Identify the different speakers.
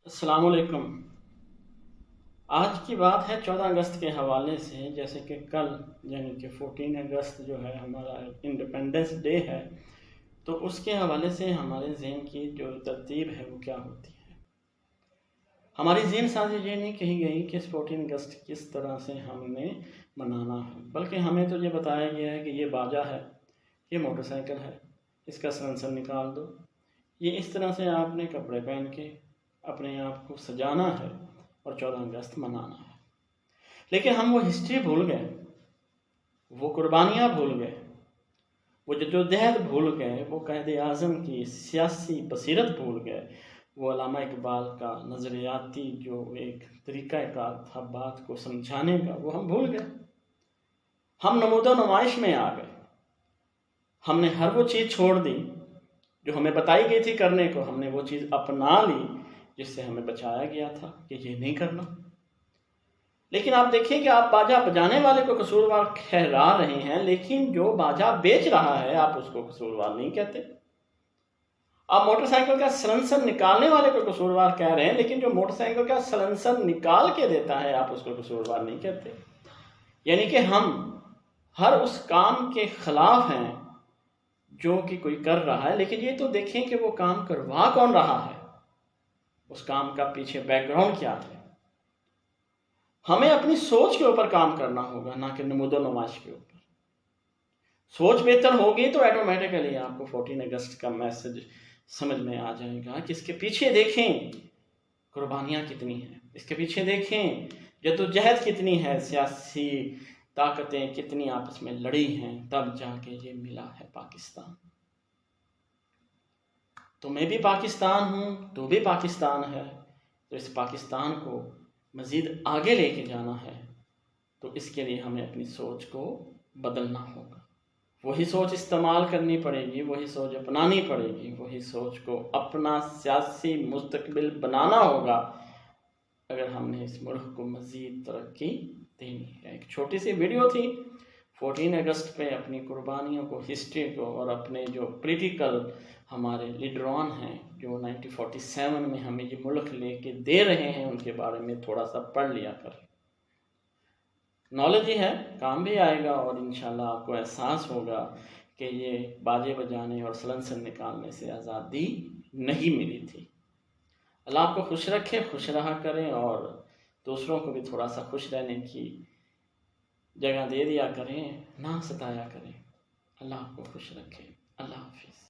Speaker 1: अस्सलामुअलैकुम। आज की बात है 14 अगस्त के हवाले से। जैसे कि कल यानी कि 14 अगस्त जो है हमारा इंडिपेंडेंस डे है, तो उसके हवाले से हमारे ज़हन की जो तरतीब है वो क्या होती है। हमारी ज़हन साजी ये नहीं कही गई कि 14 अगस्त किस तरह से हमने मनाना है, बल्कि हमें तो ये बताया गया है कि ये बाजा है, ये मोटरसाइकिल है, इसका सिलेंसर निकाल दो, ये इस तरह से आपने कपड़े पहन के अपने आप को सजाना है और 14 अगस्त मनाना है। लेकिन हम वो हिस्ट्री भूल गए, वो कुर्बानियाँ भूल गए, वो जद्दोजहद भूल गए, वो कायदे आज़म की सियासी बसीरत भूल गए, वो अल्लामा इकबाल का नज़रियाती जो एक तरीक़ाकार था बात को समझाने का, वो हम भूल गए। हम नमूदो नुमाइश में आ गए। हमने हर वो चीज़ छोड़ दी जो हमें बताई गई थी करने को, हमने वो चीज़ अपना ली जिससे हमें बचाया गया था कि ये नहीं करना। लेकिन आप देखिए कि आप बाजा बजाने वाले को कसूरवार ठहरा रहे हैं, लेकिन जो बाजा बेच रहा है आप उसको कसूरवार नहीं कहते। आप मोटरसाइकिल का सिलेंसर निकालने वाले को कसूरवार कह रहे हैं, लेकिन जो मोटरसाइकिल का सिलेंसर निकाल के देता है आप उसको कसूरवार नहीं कहते। यानी कि हम हर उस काम के खिलाफ हैं जो कि कोई कर रहा है, लेकिन ये तो देखें कि वो काम करवा कौन रहा है, उस काम का पीछे बैकग्राउंड क्या है। हमें अपनी सोच के ऊपर काम करना होगा, ना कि नमूदो नुमाइश के ऊपर। सोच बेहतर होगी तो ऑटोमेटिकली आपको 14 अगस्त का मैसेज समझ में आ जाएगा कि इसके पीछे देखें कुर्बानियाँ कितनी हैं, इसके पीछे देखें जद्दोजहद कितनी है, सियासी ताकतें कितनी आपस में लड़ी हैं, तब जाके ये मिला है पाकिस्तान। तो मैं भी पाकिस्तान हूँ, तू भी पाकिस्तान है। तो इस पाकिस्तान को मज़ीद आगे लेके जाना है, तो इसके लिए हमें अपनी सोच को बदलना होगा। वही सोच इस्तेमाल करनी पड़ेगी, वही सोच अपनानी पड़ेगी, वही सोच को अपना सियासी मुस्तकबिल बनाना होगा अगर हमने इस मुल्क को मज़ीद तरक्की देनी है। एक छोटी सी वीडियो थी 14 अगस्त पे अपनी कुर्बानियों को, हिस्ट्री को और अपने जो पॉलिटिकल हमारे लीडरान हैं जो 1947 में हमें ये मुल्क लेके दे रहे हैं, उनके बारे में थोड़ा सा पढ़ लिया कर। नॉलेज ही है, काम भी आएगा और इंशाल्लाह आपको एहसास होगा कि ये बाजे बजाने और सिलेंसर निकालने से आज़ादी नहीं मिली थी। अल्लाह आपको खुश रखे, खुश रहा करें और दूसरों को भी थोड़ा सा खुश रहने की जगह दे दिया करें, ना सताया करें। अल्लाह आपको खुश रखे। अल्लाह हाफिज़।